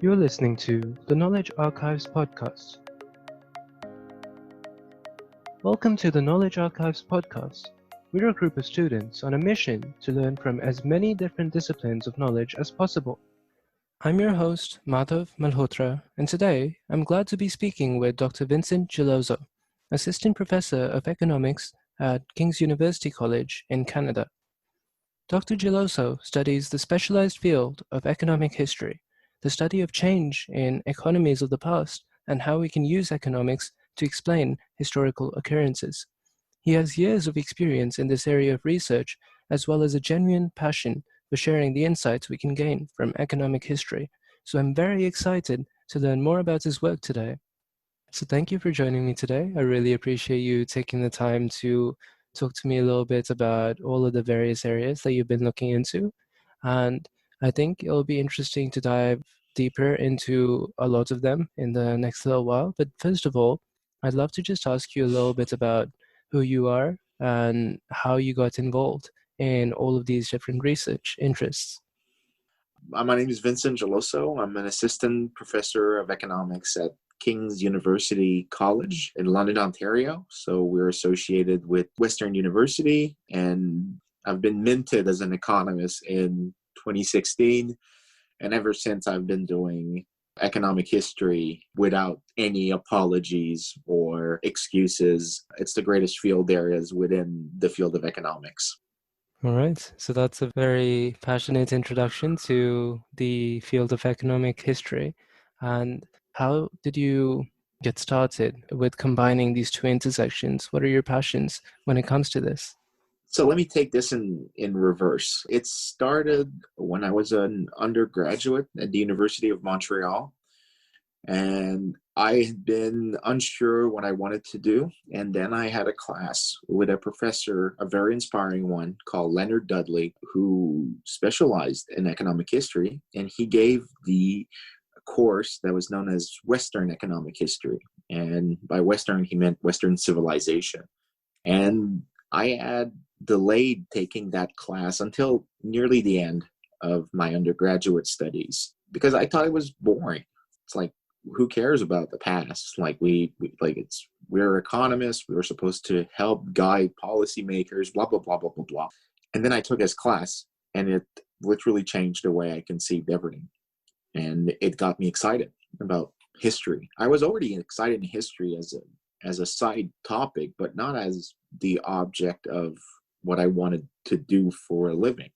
You're listening to the Knowledge Archives podcast. Welcome to the Knowledge Archives podcast. We're a group of students on a mission to learn from as many different disciplines of knowledge as possible. I'm your host, Madhav Malhotra, and today I'm glad to be speaking with Dr. Vincent Geloso, Assistant Professor of Economics at King's University College in Canada. Dr. Geloso studies the specialized field of economic history, the study of change in economies of the past, and how we can use economics to explain historical occurrences. He has years of experience in this area of research, as well as a genuine passion for sharing the insights we can gain from economic history. So I'm very excited to learn more about his work today. So thank you for joining me today. I really appreciate you taking the time to talk to me a little bit about all of the various areas that you've been looking into. And I think it'll be interesting to dive deeper into a lot of them in the next little while. But first of all, I'd love to just ask you a little bit about who you are and how you got involved in all of these different research interests. My name is Vincent Geloso. I'm an assistant professor of economics at King's University College in London, Ontario. So we're associated with Western University, and I've been minted as an economist in 2016. And ever since, I've been doing economic history without any apologies or excuses. It's the greatest field there is within the field of economics. All right, so that's a very passionate introduction to the field of economic history. And how did you get started with combining these two intersections? What are your passions when it comes to this? So let me take this in reverse. It started when I was an undergraduate at the University of Montreal, and I had been unsure what I wanted to do. And then I had a class with a professor, a very inspiring one, called Leonard Dudley, who specialized in economic history. And he gave the course that was known as Western economic history. And by Western, he meant Western civilization. And I had delayed taking that class until nearly the end of my undergraduate studies because I thought it was boring. It's like, who cares about the past? Like we're economists. We were supposed to help guide policymakers, blah, blah, blah, blah, blah, blah. And then I took his class and it literally changed the way I conceived everything. And it got me excited about history. I was already excited in history as a side topic, but not as the object of what I wanted to do for a living.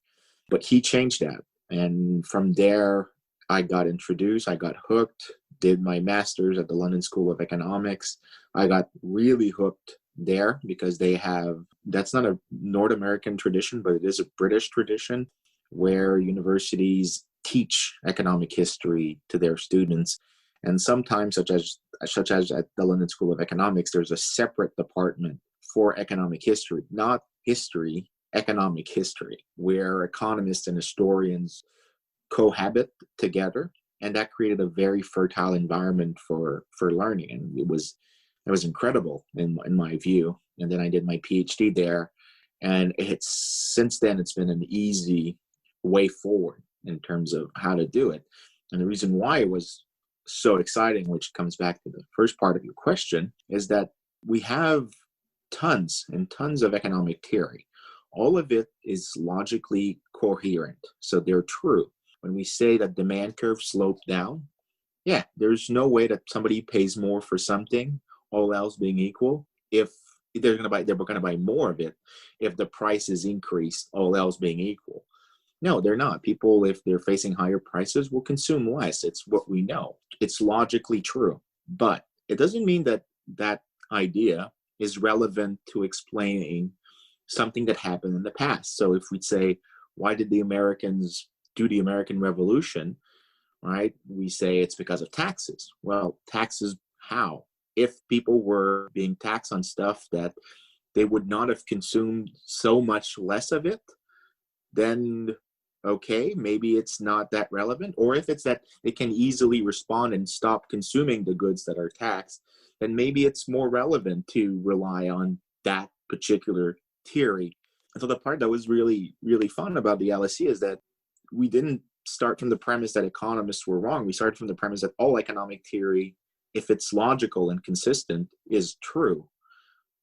But he changed that. And from there, I got introduced, I got hooked, did my master's at the London School of Economics. I got really hooked there because that's not a North American tradition, but it is a British tradition where universities teach economic history to their students. And sometimes, such as at the London School of Economics, there's a separate department for economic history, not history, economic history, where economists and historians cohabit together. And that created a very fertile environment for learning. And it was incredible in my view. And then I did my PhD there. And since then, it's been an easy way forward in terms of how to do it. And the reason why it was so exciting, which comes back to the first part of your question, is that we have tons and tons of economic theory. All of it is logically coherent. So they're true. When we say that demand curve slopes down, yeah, there's no way that somebody pays more for something, all else being equal, if they're going to buy more of it if the price is increased, all else being equal. No, they're not. People, if they're facing higher prices, will consume less. It's what we know. It's logically true. But it doesn't mean that that idea is relevant to explaining something that happened in the past. So if we say, why did the Americans do the American Revolution, right? We say it's because of taxes. Well, taxes how? If people were being taxed on stuff that they would not have consumed so much less of it, then okay, maybe it's not that relevant. Or if it's that they can easily respond and stop consuming the goods that are taxed, then maybe it's more relevant to rely on that particular theory. And so the part that was really, really fun about the LSE is that we didn't start from the premise that economists were wrong. We started from the premise that all economic theory, if it's logical and consistent, is true.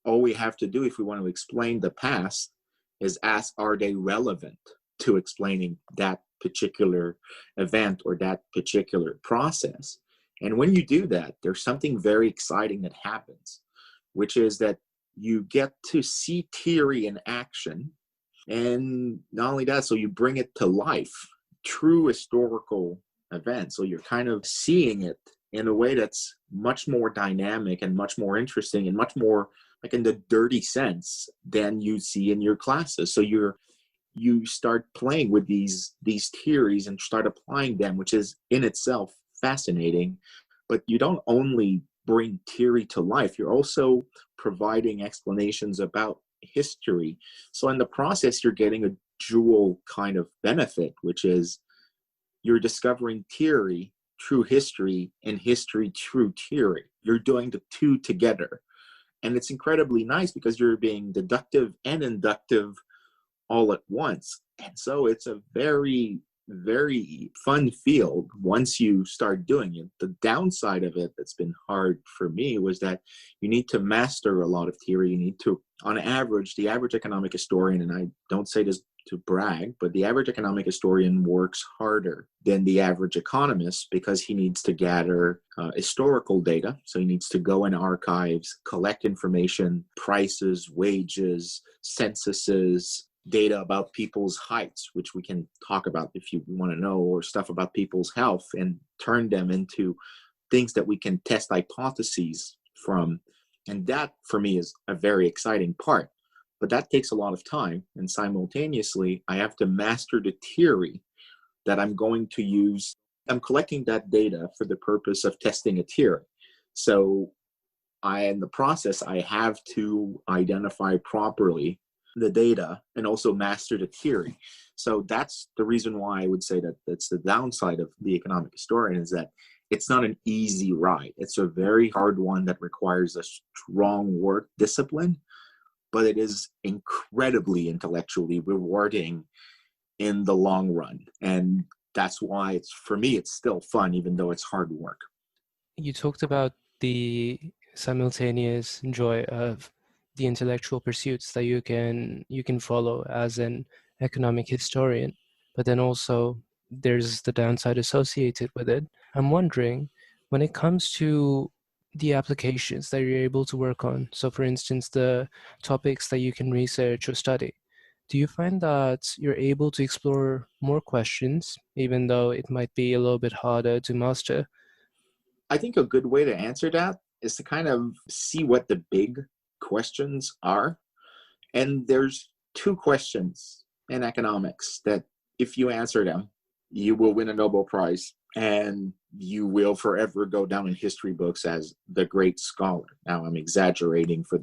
All we have to do if we want to explain the past is ask, are they relevant to explaining that particular event or that particular process? And when you do that, there's something very exciting that happens, which is that you get to see theory in action. And not only that, so you bring it to life, true historical events. So you're kind of seeing it in a way that's much more dynamic and much more interesting and much more like in the dirty sense than you see in your classes. So you start playing with these theories and start applying them, which is in itself fascinating. But you don't only bring theory to life, you're also providing explanations about history. So in the process, you're getting a dual kind of benefit, which is you're discovering theory through history and history through theory. You're doing the two together. And it's incredibly nice because you're being deductive and inductive all at once. And so it's a very, very fun field once you start doing it. The downside of it that's been hard for me was that you need to master a lot of theory. You need to, on average, the average economic historian, and I don't say this to brag, but the average economic historian works harder than the average economist because he needs to gather historical data. So he needs to go in archives, collect information, prices, wages, censuses, data about people's heights, which we can talk about if you want to know, or stuff about people's health, and turn them into things that we can test hypotheses from. And that, for me, is a very exciting part. But that takes a lot of time. And simultaneously, I have to master the theory that I'm going to use. I'm collecting that data for the purpose of testing a theory. So in the process, I have to identify properly the data and also master the theory. So that's the reason why I would say that that's the downside of the economic historian, is that it's not an easy ride. It's a very hard one that requires a strong work discipline, but it is incredibly intellectually rewarding in the long run. And that's why for me, it's still fun, even though it's hard work. You talked about the simultaneous joy of the intellectual pursuits that you can follow as an economic historian, but then also there's the downside associated with it. I'm wondering, when it comes to the applications that you're able to work on, so for instance, the topics that you can research or study, do you find that you're able to explore more questions, even though it might be a little bit harder to master? I think a good way to answer that is to kind of see what the big questions are. And there's two questions in economics that if you answer them, you will win a Nobel Prize and you will forever go down in history books as the great scholar. Now, I'm exaggerating for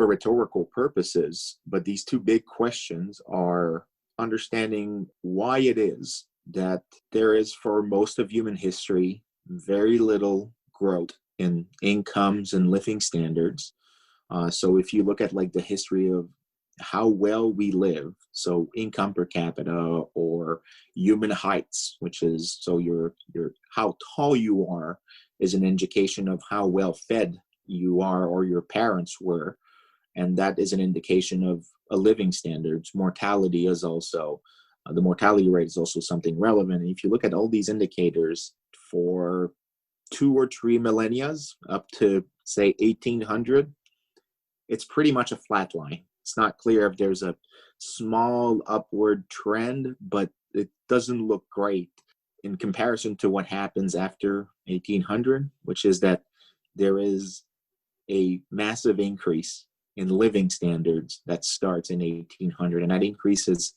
rhetorical purposes, but these two big questions are understanding why it is that there is, for most of human history, very little growth in incomes and living standards. So if you look at like the history of how well we live, so income per capita or human heights, which is so your how tall you are is an indication of how well fed you are or your parents were, and that is an indication of a living standards. Mortality is also the mortality rate is also something relevant. And if you look at all these indicators for 2 or 3 millennia up to say 1800, it's pretty much a flat line. It's not clear if there's a small upward trend, but it doesn't look great in comparison to what happens after 1800, which is that there is a massive increase in living standards that starts in 1800, and that increase is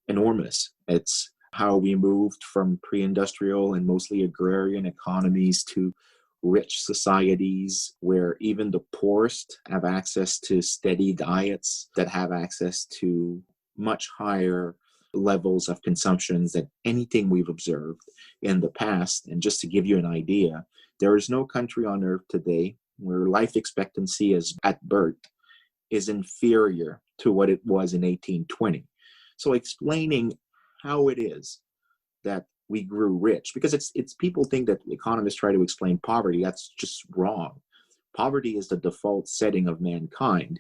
enormous. It's how we moved from pre-industrial and mostly agrarian economies to rich societies where even the poorest have access to steady diets that have access to much higher levels of consumptions than anything we've observed in the past. And just to give you an idea, there is no country on earth today where life expectancy is at birth is inferior to what it was in 1820. So explaining how it is that we grew rich. Because it's people think that economists try to explain poverty. That's just wrong. Poverty is the default setting of mankind.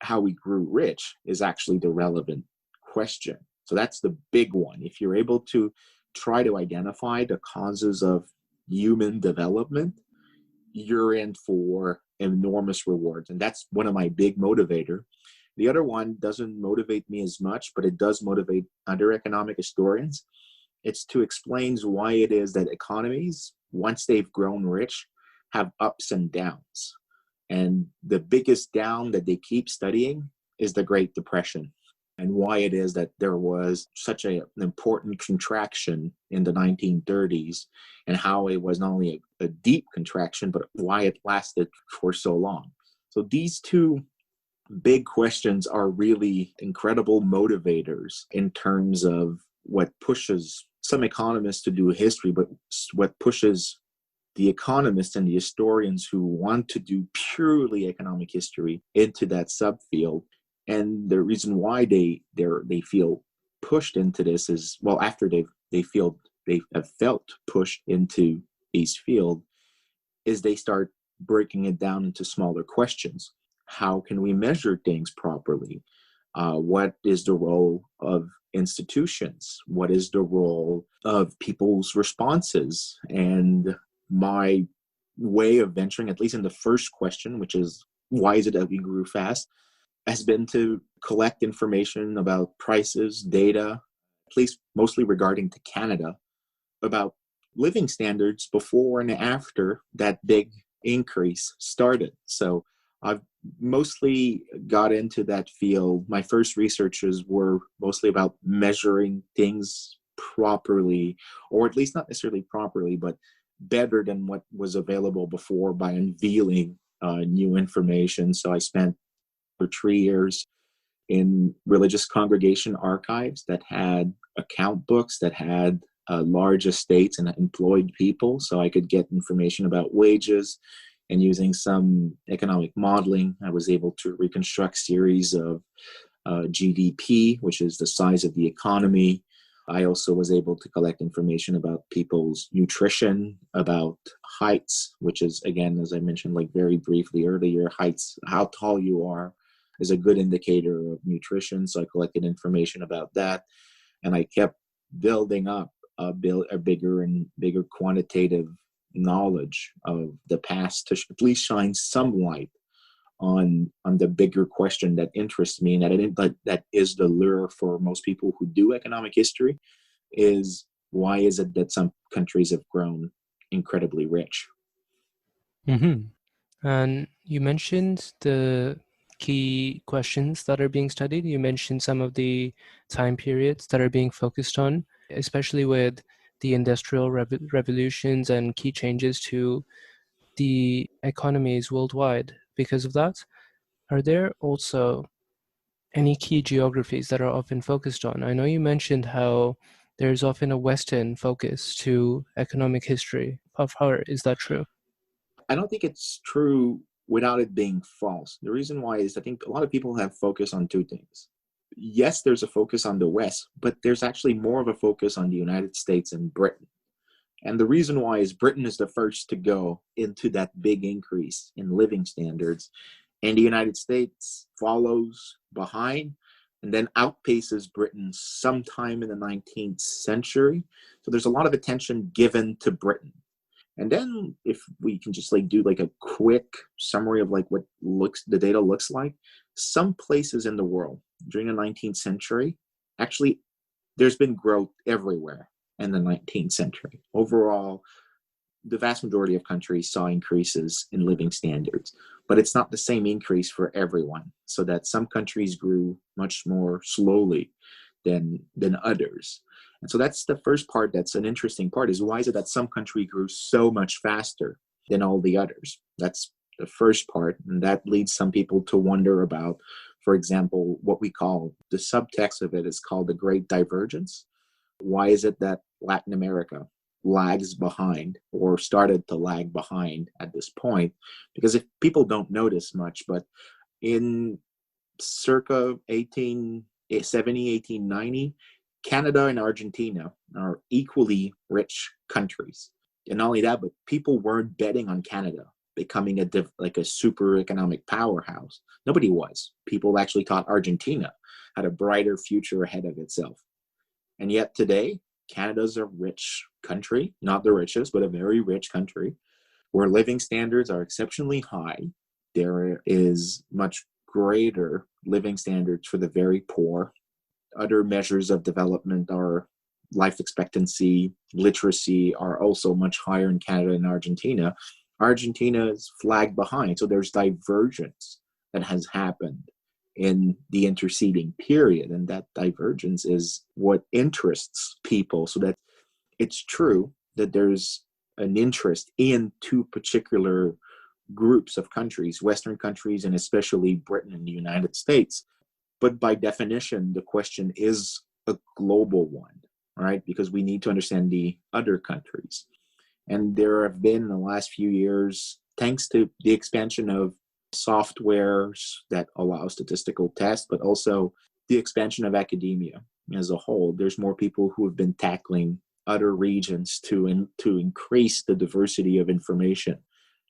How we grew rich is actually the relevant question. So that's the big one. If you're able to try to identify the causes of human development, you're in for enormous rewards. And that's one of my big motivator. The other one doesn't motivate me as much, but it does motivate other economic historians. It's to explain why it is that economies, once they've grown rich, have ups and downs. And the biggest down that they keep studying is the Great Depression, and why it is that there was such an important contraction in the 1930s, and how it was not only a deep contraction, but why it lasted for so long. So these two big questions are really incredible motivators in terms of what pushes some economists to do history, but what pushes the economists and the historians who want to do purely economic history into that subfield. And the reason why they feel pushed into this is, well, after they have felt pushed into these field, is they start breaking it down into smaller questions. How can we measure things properly? What is the role of institutions? What is the role of people's responses? And my way of venturing, at least in the first question, which is why is it that we grew fast, has been to collect information about prices, data, at least mostly regarding to Canada, about living standards before and after that big increase started. So I've mostly got into that field. My first researches were mostly about measuring things properly, or at least not necessarily properly, but better than what was available before by unveiling new information. So I spent for 3 years in religious congregation archives that had account books that had large estates and employed people, so I could get information about wages. And using some economic modeling, I was able to reconstruct series of GDP, which is the size of the economy. I also was able to collect information about people's nutrition, about heights, which is, again, as I mentioned, like very briefly earlier, heights, how tall you are is a good indicator of nutrition. So I collected information about that. And I kept building up a bigger and bigger quantitative knowledge of the past to at least shine some light on the bigger question that interests me, and that is the lure for most people who do economic history, is why is it that some countries have grown incredibly rich? Mm-hmm. And you mentioned the key questions that are being studied. You mentioned some of the time periods that are being focused on, especially with the industrial revolutions and key changes to the economies worldwide because of that. Are there also any key geographies that are often focused on? I know you mentioned how there's often a Western focus to economic history. How is that true? I don't think it's true without it being false. The reason why is I think a lot of people have focus on two things. Yes, there's a focus on the West, but there's actually more of a focus on the United States and Britain. And the reason why is Britain is the first to go into that big increase in living standards, and the United States follows behind and then outpaces Britain sometime in the 19th century. So there's a lot of attention given to Britain. And then if we can just like do like a quick summary of like what the data looks like, some places in the world during the 19th century, actually there's been growth everywhere in the 19th century. Overall, the vast majority of countries saw increases in living standards, but it's not the same increase for everyone. So that some countries grew much more slowly than others. And so that's the first part. That's an interesting part, is why is it that some country grew so much faster than all the others? That's the first part. And that leads some people to wonder about, for example, what we call the subtext of it is called the Great Divergence. Why is it that Latin America lags behind or started to lag behind at this point? Because if people don't notice much, but in circa 1870, 1890, Canada and Argentina are equally rich countries. And not only that, but people weren't betting on Canada becoming a super economic powerhouse. Nobody was. People actually thought Argentina had a brighter future ahead of itself. And yet today, Canada's a rich country, not the richest, but a very rich country, where living standards are exceptionally high. There is much greater living standards for the very poor. Other measures of development are life expectancy, literacy are also much higher in Canada and Argentina. Argentina is flagged behind. So there's divergence that has happened in the interceding period. And that divergence is what interests people. So that it's true that there's an interest in two particular groups of countries, Western countries, and especially Britain and the United States. But by definition, the question is a global one, right? Because we need to understand the other countries. And there have been in the last few years, thanks to the expansion of softwares that allow statistical tests, but also the expansion of academia as a whole, there's more people who have been tackling other regions to increase the diversity of information.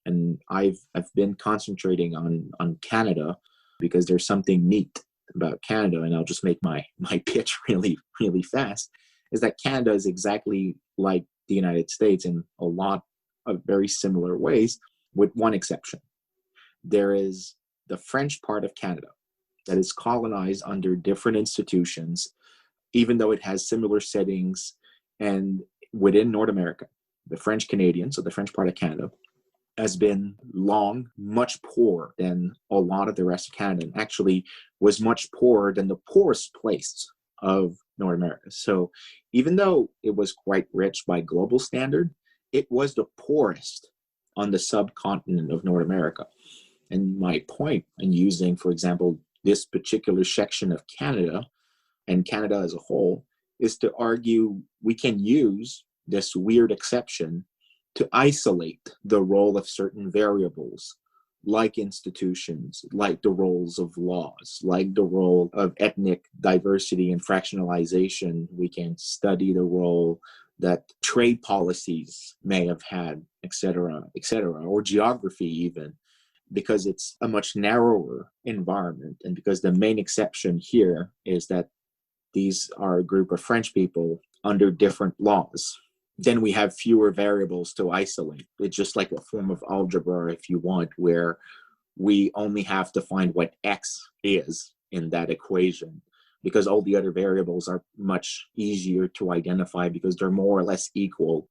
And I've been concentrating on Canada because there's something neat about Canada, and I'll just make my pitch really, really fast, is that Canada is exactly like the United States in a lot of very similar ways, with one exception. There is the French part of Canada that is colonized under different institutions, even though it has similar settings. And within North America, the French Canadian, so the French part of Canada, has been long much poorer than a lot of the rest of Canada, and actually was much poorer than the poorest place of North America. So even though it was quite rich by global standard, it was the poorest on the subcontinent of North America. And my point in using, for example, this particular section of Canada and Canada as a whole is to argue we can use this weird exception to isolate the role of certain variables, like institutions, like the roles of laws, like the role of ethnic diversity and fractionalization. We can study the role that trade policies may have had, et cetera, or geography even, because it's a much narrower environment. And because the main exception here is that these are a group of French people under different laws, then we have fewer variables to isolate. It's just like a form of algebra, if you want, where we only have to find what X is in that equation, because all the other variables are much easier to identify because they're more or less equal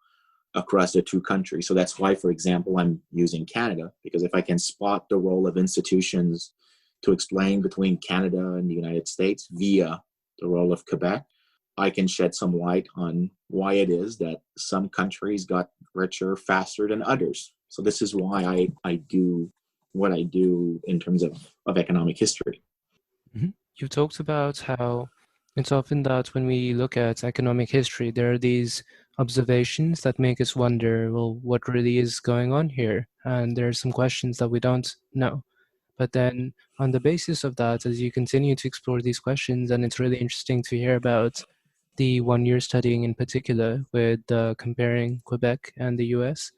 across the two countries. So that's why, for example, I'm using Canada, because if I can spot the role of institutions to explain between Canada and the United States via the role of Quebec, I can shed some light on why it is that some countries got richer faster than others. So this is why I do what I do in terms of economic history. Mm-hmm. You talked about how it's often that when we look at economic history, there are these observations that make us wonder, well, what really is going on here? And there are some questions that we don't know. But then on the basis of that, as you continue to explore these questions, and it's really interesting to hear about the one you're studying in particular with comparing Quebec and the US,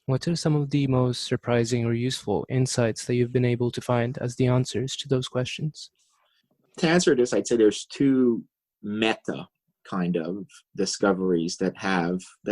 what are some of the most surprising or useful insights that you've been able to find as the answers to those questions? To answer this, I'd say there's two meta kind of discoveries that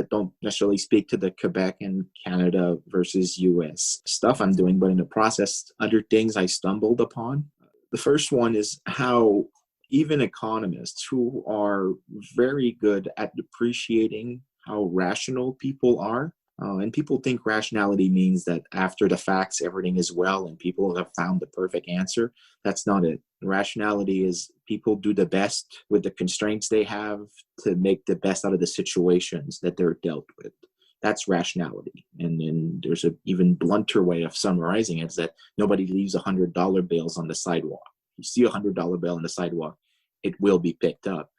don't necessarily speak to the Quebec and Canada versus US stuff I'm doing, but in the process, other things I stumbled upon. The first one is how even economists who are very good at appreciating how rational people are, and people think rationality means that after the facts, everything is well and people have found the perfect answer. That's not it. Rationality is people do the best with the constraints they have to make the best out of the situations that they're dealt with. That's rationality. And then there's an even blunter way of summarizing it, is that nobody leaves $100 bills on the sidewalk. You see a $100 bill on the sidewalk, it will be picked up.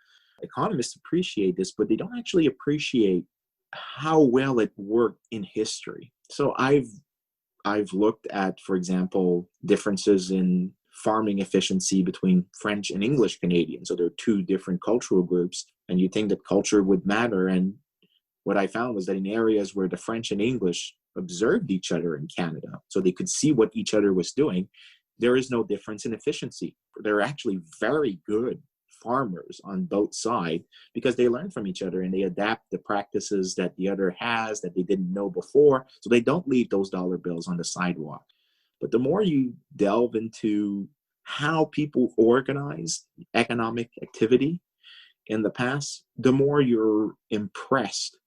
Economists appreciate this, but they don't actually appreciate how well it worked in history. So I've looked at, for example, differences in farming efficiency between French and English Canadians. So there are two different cultural groups. And you think that culture would matter. And what I found was that in areas where the French and English observed each other in Canada, so they could see what each other was doing, there is no difference in efficiency. They're actually very good farmers on both sides because they learn from each other and they adapt the practices that the other has that they didn't know before. So they don't leave those dollar bills on the sidewalk. But the more you delve into how people organize economic activity in the past, the more you're impressed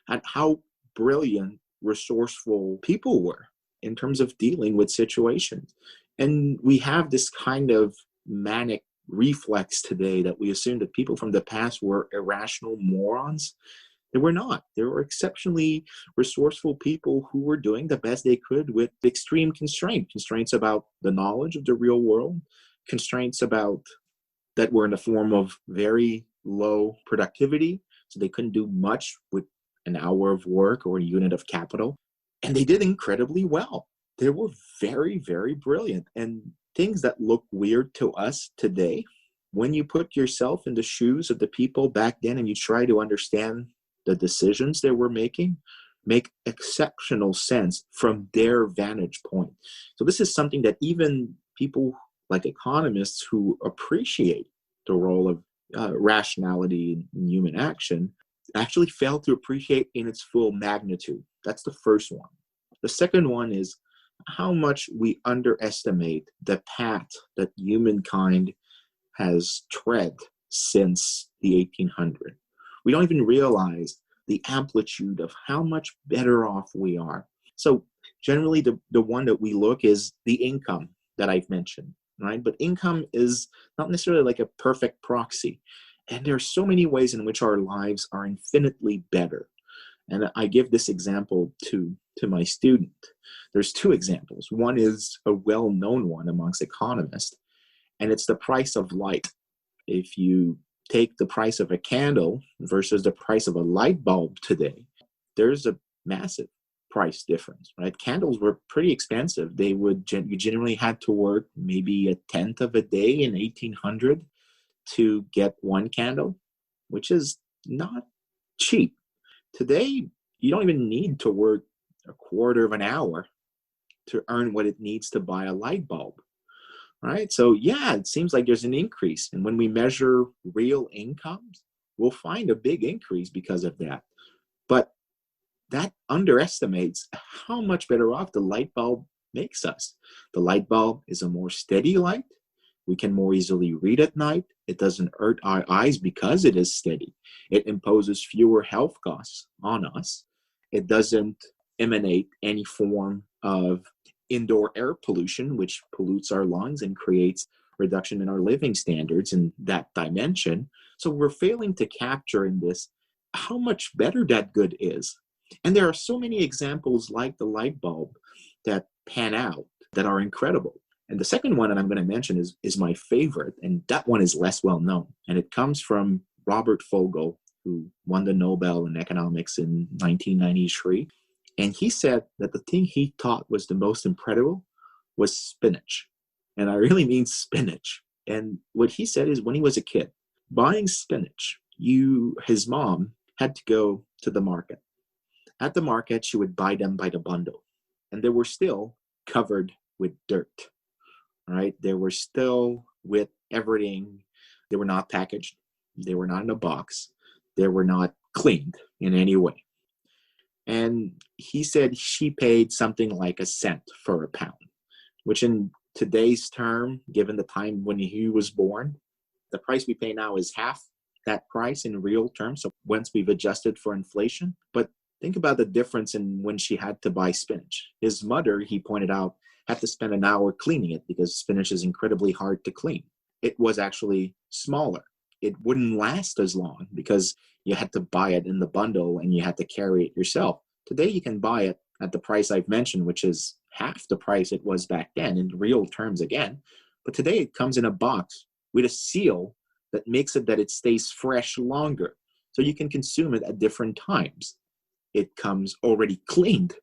at how brilliant, resourceful people were in terms of dealing with situations. And we have this kind of manic reflex today that we assume that people from the past were irrational morons. They were not. They were exceptionally resourceful people who were doing the best they could with extreme constraints about the knowledge of the real world, constraints about that were in the form of very low productivity. So they couldn't do much with an hour of work or a unit of capital. And they did incredibly well. They were very, very brilliant. And things that look weird to us today, when you put yourself in the shoes of the people back then and you try to understand the decisions they were making, make exceptional sense from their vantage point. So this is something that even people like economists who appreciate the role of rationality in human action actually fail to appreciate in its full magnitude. That's the first one. The second one is how much we underestimate the path that humankind has tread since the 1800s. We don't even realize the amplitude of how much better off we are. So generally the one that we look is the income that I've mentioned, right? But income is not necessarily like a perfect proxy. And there are so many ways in which our lives are infinitely better. And I give this example to my student. There's two examples. One is a well-known one amongst economists, and it's the price of light. If you take the price of a candle versus the price of a light bulb today, there's a massive price difference, right? Candles were pretty expensive. You generally had to work maybe a tenth of a day in 1800 to get one candle, which is not cheap. Today, you don't even need to work a quarter of an hour to earn what it needs to buy a light bulb, right? So yeah, it seems like there's an increase. And when we measure real incomes, we'll find a big increase because of that. But that underestimates how much better off the light bulb makes us. The light bulb is a more steady light. We can more easily read at night. It doesn't hurt our eyes because it is steady. It imposes fewer health costs on us. It doesn't emanate any form of indoor air pollution, which pollutes our lungs and creates reduction in our living standards in that dimension. So we're failing to capture in this how much better that good is. And there are so many examples like the light bulb that pan out that are incredible. And the second one that I'm going to mention is my favorite, and that one is less well known. And it comes from Robert Fogel, who won the Nobel in economics in 1993. And he said that the thing he thought was the most incredible was spinach. And I really mean spinach. And what he said is when he was a kid, buying spinach, his mom had to go to the market. At the market, she would buy them by the bundle. And they were still covered with dirt, right? They were still with everything. They were not packaged. They were not in a box. They were not cleaned in any way. And he said she paid something like a cent for a pound, which in today's term, given the time when he was born, the price we pay now is half that price in real terms. So once we've adjusted for inflation, but think about the difference in when she had to buy spinach. His mother, he pointed out, had to spend an hour cleaning it because spinach is incredibly hard to clean. It was actually smaller. It wouldn't last as long because you had to buy it in the bundle and you had to carry it yourself. Today you can buy it at the price I've mentioned, which is half the price it was back then in real terms again. But today it comes in a box with a seal that makes it that it stays fresh longer. So you can consume it at different times. It comes already cleaned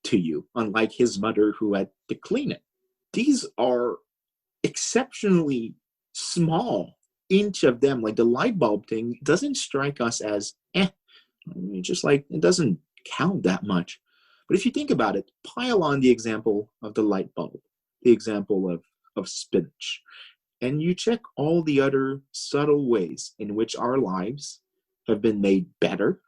to you, unlike his mother who had to clean it. These are exceptionally small each of them, like the light bulb thing, doesn't strike us as, just like, it doesn't count that much. But if you think about it, pile on the example of the light bulb, the example of spinach, and you check all the other subtle ways in which our lives have been made better.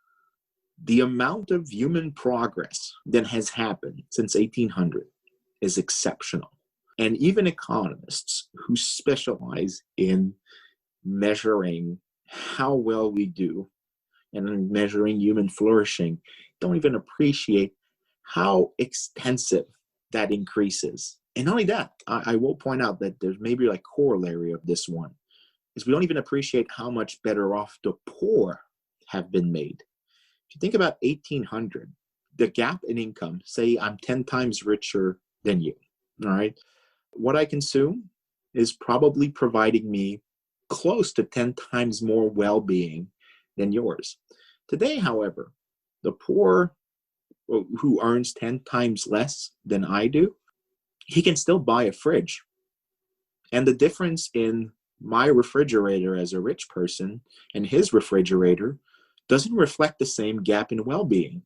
The amount of human progress that has happened since 1800 is exceptional. And even economists who specialize in measuring how well we do and in measuring human flourishing don't even appreciate how extensive that increase is. And not only that, I will point out that there's maybe like corollary of this one, is we don't even appreciate how much better off the poor have been made. If you think about 1800, the gap in income, say I'm 10 times richer than you, all right? What I consume is probably providing me close to 10 times more well-being than yours. Today, however, the poor who earns 10 times less than I do, he can still buy a fridge. And the difference in my refrigerator as a rich person and his refrigerator doesn't reflect the same gap in well-being.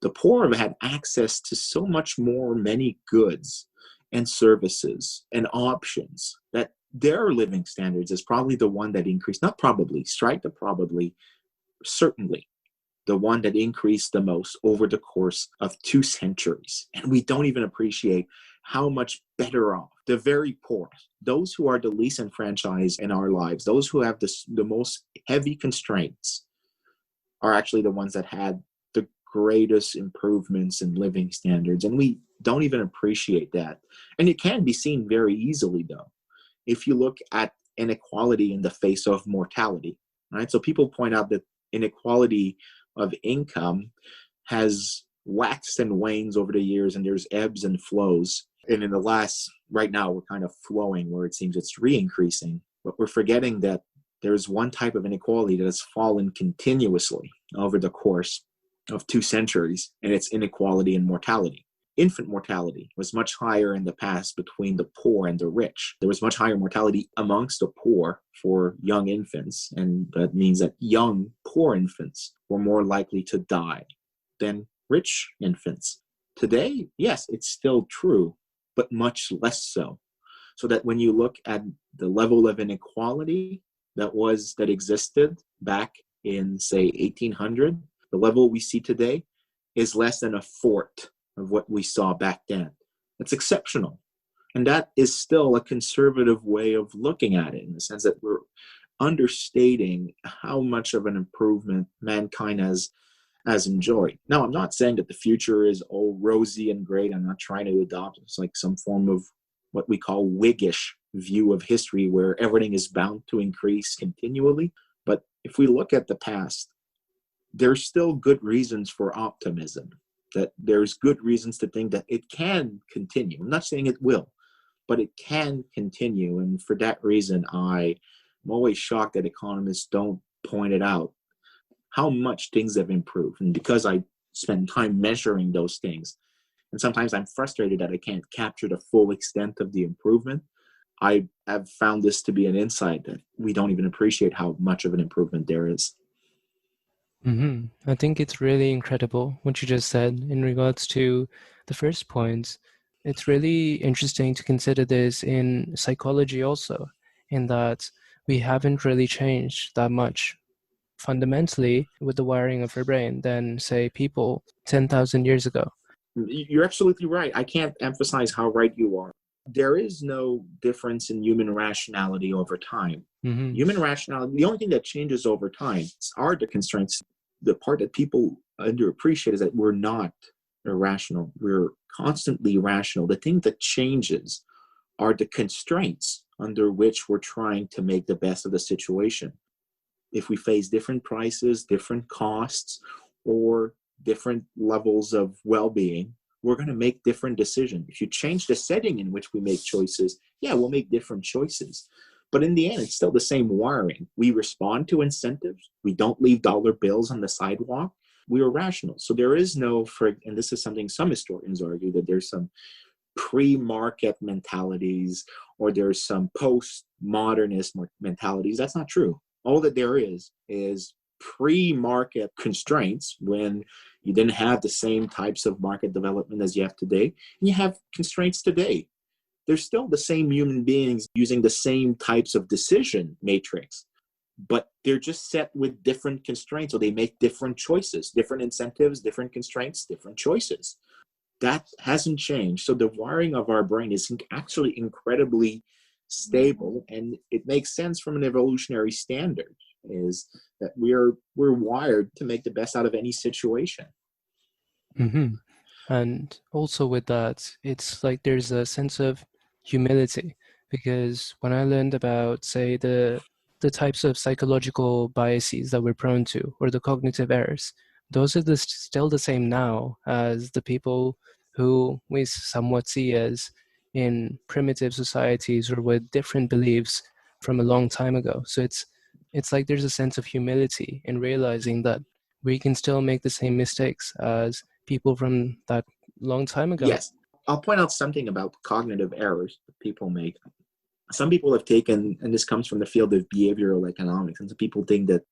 The poor have had access to so much more many goods and services and options that their living standards is probably the one that increased, not probably, strike the probably, certainly the one that increased the most over the course of 2 centuries. And we don't even appreciate how much better off the very poor, those who are the least enfranchised in our lives, those who have the most heavy constraints, are actually the ones that had the greatest improvements in living standards. And we don't even appreciate that. And it can be seen very easily, though, if you look at inequality in the face of mortality, right? So people point out that inequality of income has waxed and wanes over the years, and there's ebbs and flows. And in the last, right now, we're kind of flowing where it seems it's re-increasing, but we're forgetting that there's one type of inequality that has fallen continuously over the course of 2 centuries, and it's inequality and mortality. Infant mortality was much higher in the past between the poor and the rich. There was much higher mortality amongst the poor for young infants, and that means that young, poor infants were more likely to die than rich infants. Today, yes, it's still true, but much less so. So that when you look at the level of inequality that existed back in, say, 1800, the level we see today is less than a fourth of what we saw back then. It's exceptional. And that is still a conservative way of looking at it, in the sense that we're understating how much of an improvement mankind has enjoyed. Now, I'm not saying that the future is all rosy and great. I'm not trying to adopt like some form of what we call Whiggish view of history, where everything is bound to increase continually. But if we look at the past, there's still good reasons for optimism, that there's good reasons to think that it can continue. I'm not saying it will, but it can continue. And for that reason, I'm always shocked that economists don't point it out, how much things have improved. And because I spend time measuring those things, and sometimes I'm frustrated that I can't capture the full extent of the improvement, I have found this to be an insight that we don't even appreciate how much of an improvement there is. I think it's really incredible what you just said in regards to the first point. It's really interesting to consider this in psychology also, in that we haven't really changed that much fundamentally with the wiring of our brain than, say, people 10,000 years ago. You're absolutely right. I can't emphasize how right you are. There is no difference in human rationality over time. Human rationality, the only thing that changes over time are the constraints. The part that people underappreciate is that we're not irrational. We're constantly rational. The thing that changes are the constraints under which we're trying to make the best of the situation. If we face different prices, different costs, or different levels of well-being, we're going to make different decisions. If you change the setting in which we make choices, yeah, we'll make different choices. But in the end, it's still the same wiring. We respond to incentives. We don't leave dollar bills on the sidewalk. We are rational. So there is no, and this is something some historians argue, that there's some pre-market mentalities or there's some post-modernist mentalities. That's not true. All that there is pre-market constraints when you didn't have the same types of market development as you have today, and you have constraints today. They're still the same human beings using the same types of decision matrix, but they're just set with different constraints, or they make different choices, different incentives, different constraints, different choices. That hasn't changed. So the wiring of our brain is actually incredibly stable, and it makes sense from an evolutionary standard, is that we're wired to make the best out of any situation. Mm-hmm. And also with that, it's like there's a sense of humility, because when I learned about, say, the types of psychological biases that we're prone to, or the cognitive errors, those are still the same now as the people who we somewhat see as in primitive societies or with different beliefs from a long time ago. So it's like there's a sense of humility in realizing that we can still make the same mistakes as people from that long time ago. Yes. I'll point out something about cognitive errors that people make. Some people have taken, and this comes from the field of behavioral economics, and some people think that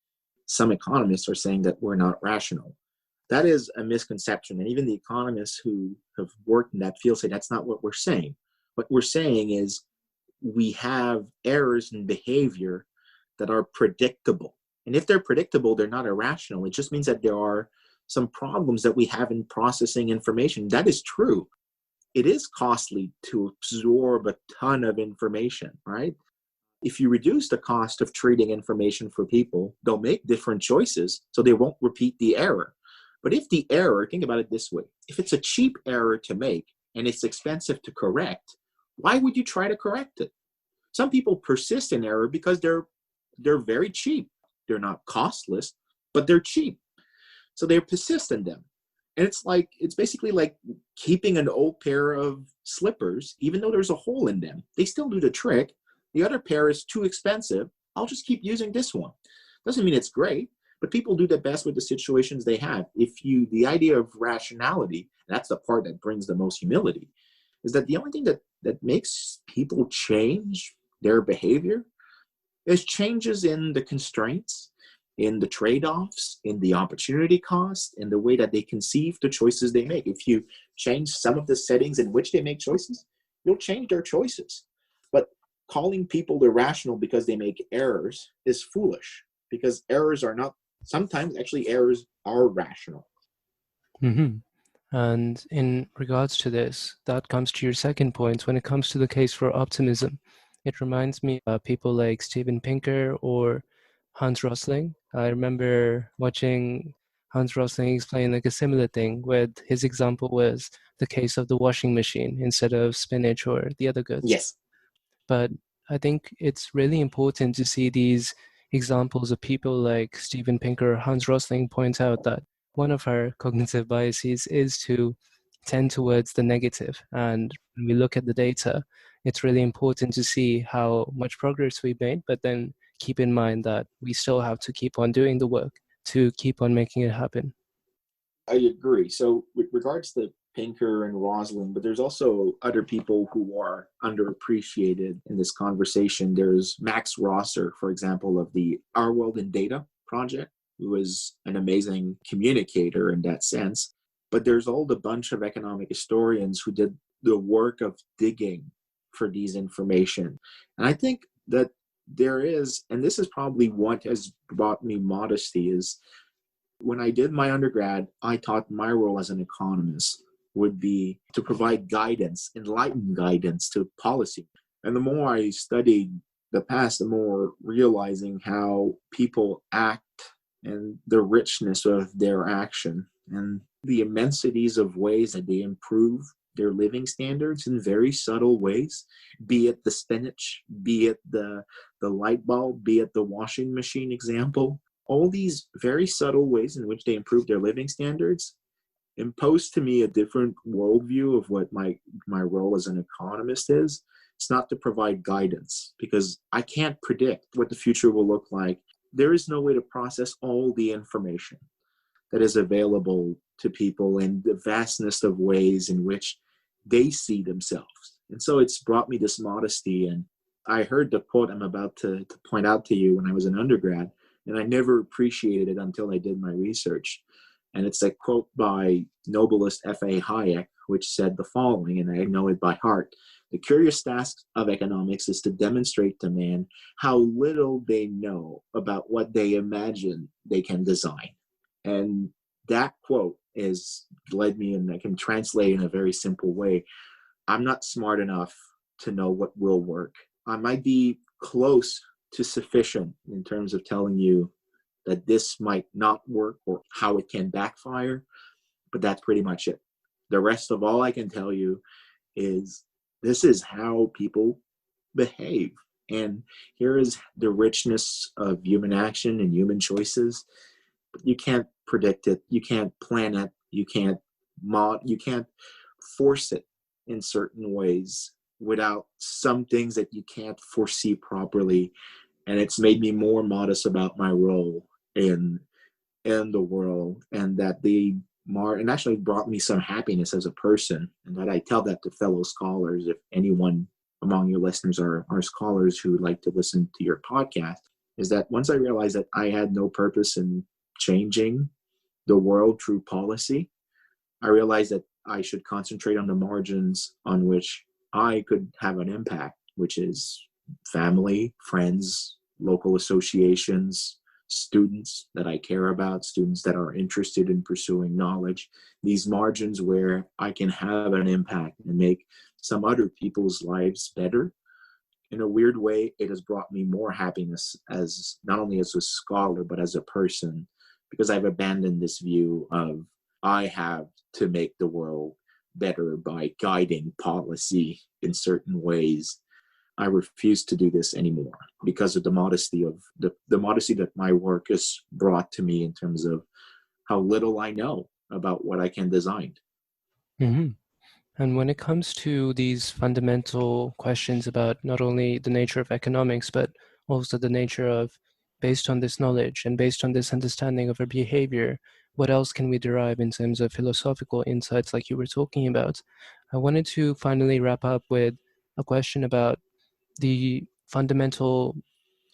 some economists are saying that we're not rational. That is a misconception. And even the economists who have worked in that field say that's not what we're saying. What we're saying is we have errors in behavior that are predictable. And if they're predictable, they're not irrational. It just means that there are some problems that we have in processing information. That is true. It is costly to absorb a ton of information, right? If you reduce the cost of treating information for people, they'll make different choices, so they won't repeat the error. But if the error, think about it this way, if it's a cheap error to make and it's expensive to correct, why would you try to correct it? Some people persist in error because they're very cheap. They're not costless, but they're cheap. So they persist in them. And it's basically like keeping an old pair of slippers, even though there's a hole in them. They still do the trick. The other pair is too expensive. I'll just keep using this one. Doesn't mean it's great, but people do the best with the situations they have. The idea of rationality, and that's the part that brings the most humility, is that the only thing that makes people change their behavior is changes in the constraints, in the trade-offs, in the opportunity cost, in the way that they conceive the choices they make. If you change some of the settings in which they make choices, you'll change their choices. But calling people irrational because they make errors is foolish, because errors are not, sometimes actually errors are rational. Mm-hmm. And in regards to this, that comes to your second point. When it comes to the case for optimism, it reminds me of people like Steven Pinker or Hans Rosling. I remember watching Hans Rosling explain like a similar thing, where his example was the case of the washing machine instead of spinach or the other goods. Yes. But I think it's really important to see these examples of people like Steven Pinker or Hans Rosling point out that one of our cognitive biases is to tend towards the negative. And when we look at the data, it's really important to see how much progress we've made, but then keep in mind that we still have to keep on doing the work to keep on making it happen. I agree. So with regards to Pinker and Rosalind, but there's also other people who are underappreciated in this conversation. There's Max Rosser, for example, of the Our World in Data project, who is an amazing communicator in that sense. But there's all the bunch of economic historians who did the work of digging for these information. And I think that there is, and this is probably what has brought me modesty, is when I did my undergrad, I thought my role as an economist would be to provide guidance, enlightened guidance to policy. And the more I studied the past, the more realizing how people act and the richness of their action and the immensities of ways that they improve their living standards in very subtle ways, be it the spinach, be it the light bulb, be it the washing machine example. All these very subtle ways in which they improve their living standards impose to me a different worldview of what my role as an economist is. It's not to provide guidance, because I can't predict what the future will look like. There is no way to process all the information that is available to people in the vastness of ways in which they see themselves. And so it's brought me this modesty. And I heard the quote I'm about to point out to you when I was an undergrad, and I never appreciated it until I did my research. And it's a quote by Nobelist F.A. Hayek, which said the following, and I know it by heart: "The curious task of economics is to demonstrate to man how little they know about what they imagine they can design." And that quote has led me, and I can translate in a very simple way. I'm not smart enough to know what will work. I might be close to sufficient in terms of telling you that this might not work or how it can backfire, but that's pretty much it. The rest of all I can tell you is this is how people behave. And here is the richness of human action and human choices. But you can't predict it. You can't plan it. You can't force it in certain ways without some things that you can't foresee properly. And it's made me more modest about my role in the world, and that and actually brought me some happiness as a person. And that I tell that to fellow scholars, if anyone among your listeners are scholars who like to listen to your podcast, is that once I realized that I had no purpose in changing the world through policy, I realized that I should concentrate on the margins on which I could have an impact, which is family, friends, local associations, students that I care about, students that are interested in pursuing knowledge, these margins where I can have an impact and make some other people's lives better. In a weird way, it has brought me more happiness, as not only as a scholar, but as a person, because I've abandoned this view of I have to make the world better by guiding policy in certain ways. I refuse to do this anymore because of the modesty of the modesty that my work has brought to me in terms of how little I know about what I can design. Mm-hmm. And when it comes to these fundamental questions about not only the nature of economics, but also the nature of, based on this knowledge and based on this understanding of our behavior, what else can we derive in terms of philosophical insights like you were talking about? I wanted to finally wrap up with a question about the fundamental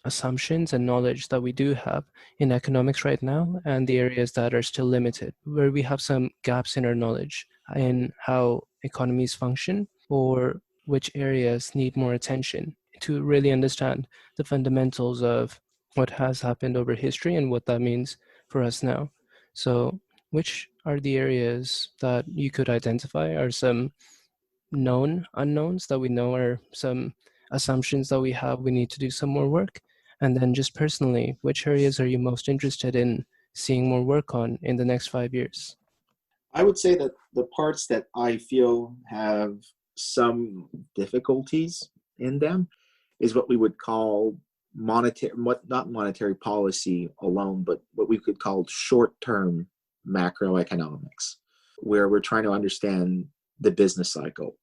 assumptions and knowledge that we do have in economics right now, and the areas that are still limited, where we have some gaps in our knowledge in how economies function, or which areas need more attention to really understand the fundamentals of what has happened over history and what that means for us now. So which are the areas that you could identify are some known unknowns that we know, are some assumptions that we have we need to do some more work? And then just personally, which areas are you most interested in seeing more work on in the next 5 years? I would say that the parts that I feel have some difficulties in them is what we would call not monetary policy alone, but what we could call short-term macroeconomics, where we're trying to understand the business cycle.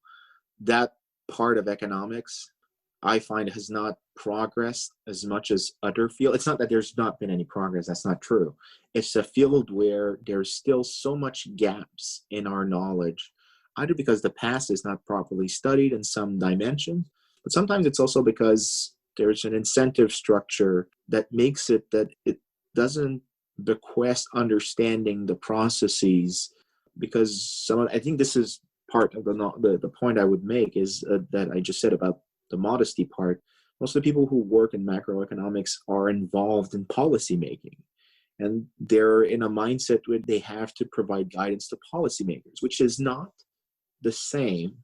That part of economics, I find, has not progressed as much as other fields. It's not that there's not been any progress. That's not true. It's a field where there's still so much gaps in our knowledge, either because the past is not properly studied in some dimensions, but sometimes it's also because there's an incentive structure that makes it that it doesn't bequest understanding the processes. Because I think this is part of the point I would make is that I just said about the modesty part. Most of the people who work in macroeconomics are involved in policy making, and they're in a mindset where they have to provide guidance to policymakers, which is not the same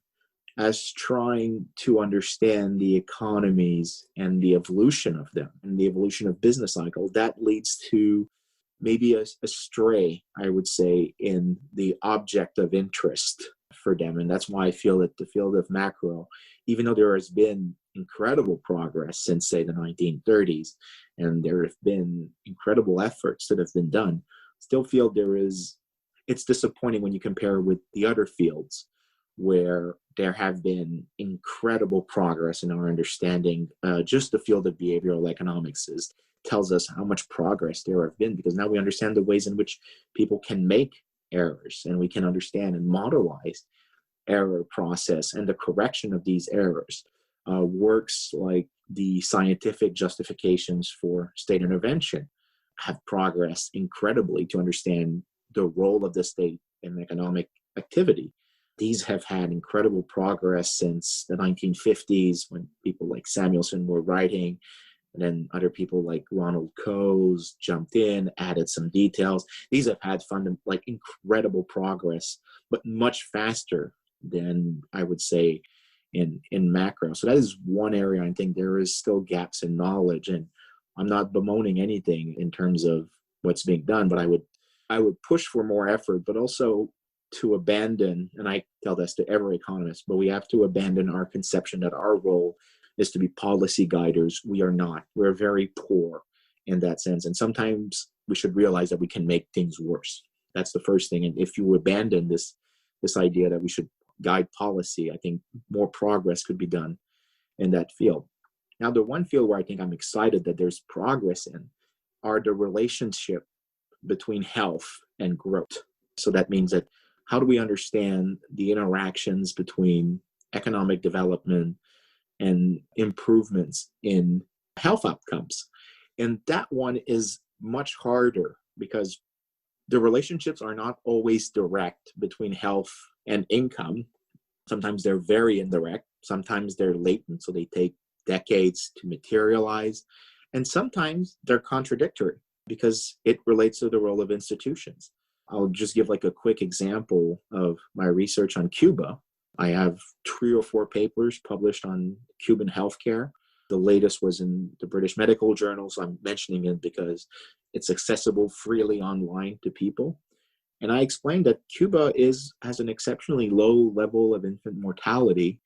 as trying to understand the economies and the evolution of them and the evolution of business cycle. That leads to maybe a stray, I would say, in the object of interest for them. And that's why I feel that the field of macro, even though there has been incredible progress since, say, the 1930s, and there have been incredible efforts that have been done, still feel it's disappointing when you compare with the other fields where there have been incredible progress in our understanding. Just the field of behavioral economics tells us how much progress there have been, because now we understand the ways in which people can make errors, and we can understand and modelize error process and the correction of these errors. Works like the scientific justifications for state intervention have progressed incredibly to understand the role of the state in economic activity. These have had incredible progress since the 1950s when people like Samuelson were writing, and then other people like Ronald Coase jumped in, added some details. These have had incredible progress, but much faster than I would say in macro. So that is one area I think there is still gaps in knowledge, and I'm not bemoaning anything in terms of what's being done, but I would push for more effort, but also to abandon, and I tell this to every economist, but we have to abandon our conception that our role is to be policy guiders. We are not. We're very poor in that sense. And sometimes we should realize that we can make things worse. That's the first thing. And if you abandon this idea that we should guide policy, I think more progress could be done in that field. Now, the one field where I think I'm excited that there's progress in are the relationship between health and growth. So that means that how do we understand the interactions between economic development and improvements in health outcomes? And that one is much harder because the relationships are not always direct between health and income. Sometimes they're very indirect. Sometimes they're latent, so they take decades to materialize. And sometimes they're contradictory because it relates to the role of institutions. I'll just give like a quick example of my research on Cuba. I have 3 or 4 papers published on Cuban healthcare. The latest was in the British Medical Journal, so I'm mentioning it because it's accessible freely online to people. And I explained that Cuba has an exceptionally low level of infant mortality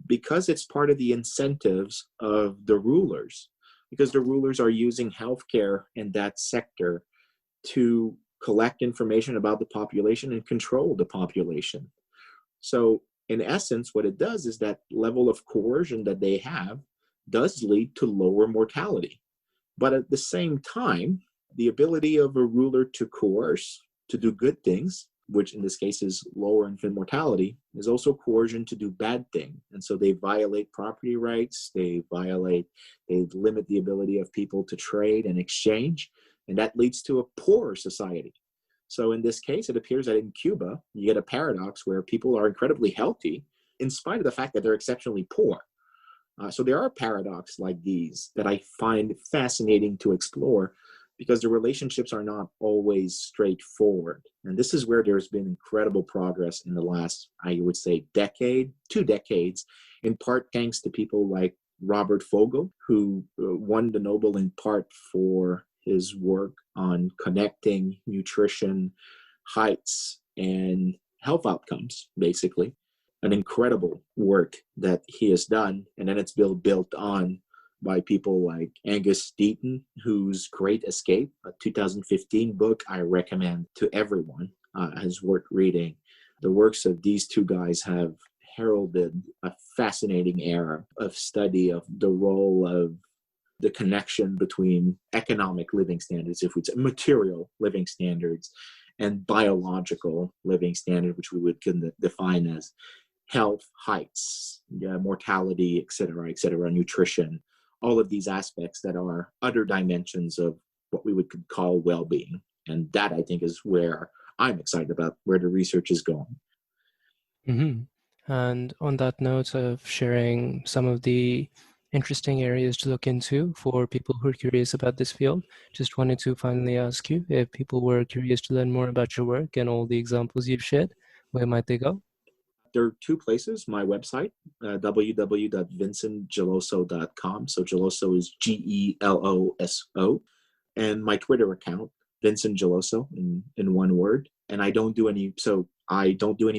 because it's part of the incentives of the rulers, because the rulers are using healthcare in that sector to collect information about the population and control the population. So in essence, what it does is that level of coercion that they have does lead to lower mortality. But at the same time, the ability of a ruler to coerce, to do good things, which in this case is lower infant mortality, is also coercion to do bad things. And so they violate property rights, they limit the ability of people to trade and exchange, and that leads to a poorer society. So in this case, it appears that in Cuba, you get a paradox where people are incredibly healthy in spite of the fact that they're exceptionally poor. So there are paradoxes like these that I find fascinating to explore because the relationships are not always straightforward. And this is where there's been incredible progress in the last, I would say, 2 decades, in part thanks to people like Robert Fogel, who won the Nobel in part for his work on connecting nutrition, heights, and health outcomes, basically. An incredible work that he has done. And then it's built on by people like Angus Deaton, whose Great Escape, a 2015 book I recommend to everyone, is worth reading. The works of these 2 guys have heralded a fascinating era of study of the role of the connection between economic living standards, if we say material living standards, and biological living standard, which we would define as health, heights, mortality, et cetera, nutrition, all of these aspects that are other dimensions of what we would call well-being. And that, I think, is where I'm excited about where the research is going. Mm-hmm. And on that note of sharing some of the interesting areas to look into for people who are curious about this field, just wanted to finally ask you, if people were curious to learn more about your work and all the examples you've shared, where might they go? There are 2 places: my website, www.vincentgeloso.com. So Geloso is Geloso, and my Twitter account, Vincent Geloso, in one word. And I don't do any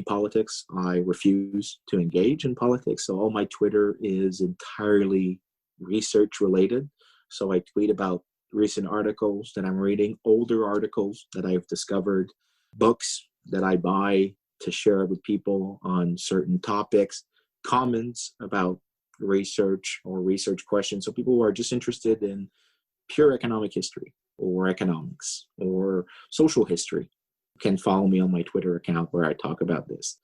politics. I refuse to engage in politics. So all my Twitter is entirely research related. So I tweet about recent articles that I'm reading, older articles that I've discovered, books that I buy to share with people on certain topics, comments about research or research questions. So people who are just interested in pure economic history or economics or social history can follow me on my Twitter account where I talk about this.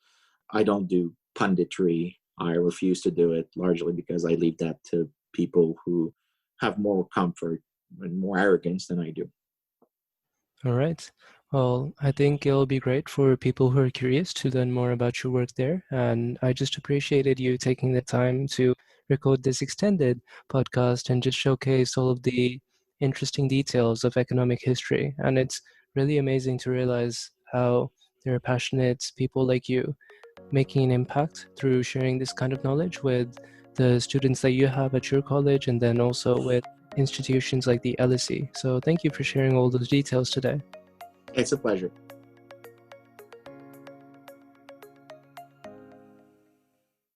I don't do punditry. I refuse to do it, largely because I leave that to people who have more comfort and more arrogance than I do. All right. Well, I think it'll be great for people who are curious to learn more about your work there. And I just appreciated you taking the time to record this extended podcast and just showcase all of the interesting details of economic history. And it's really amazing to realize how there are passionate people like you making an impact through sharing this kind of knowledge with the students that you have at your college and then also with institutions like the LSE. So thank you for sharing all those details today. It's a pleasure.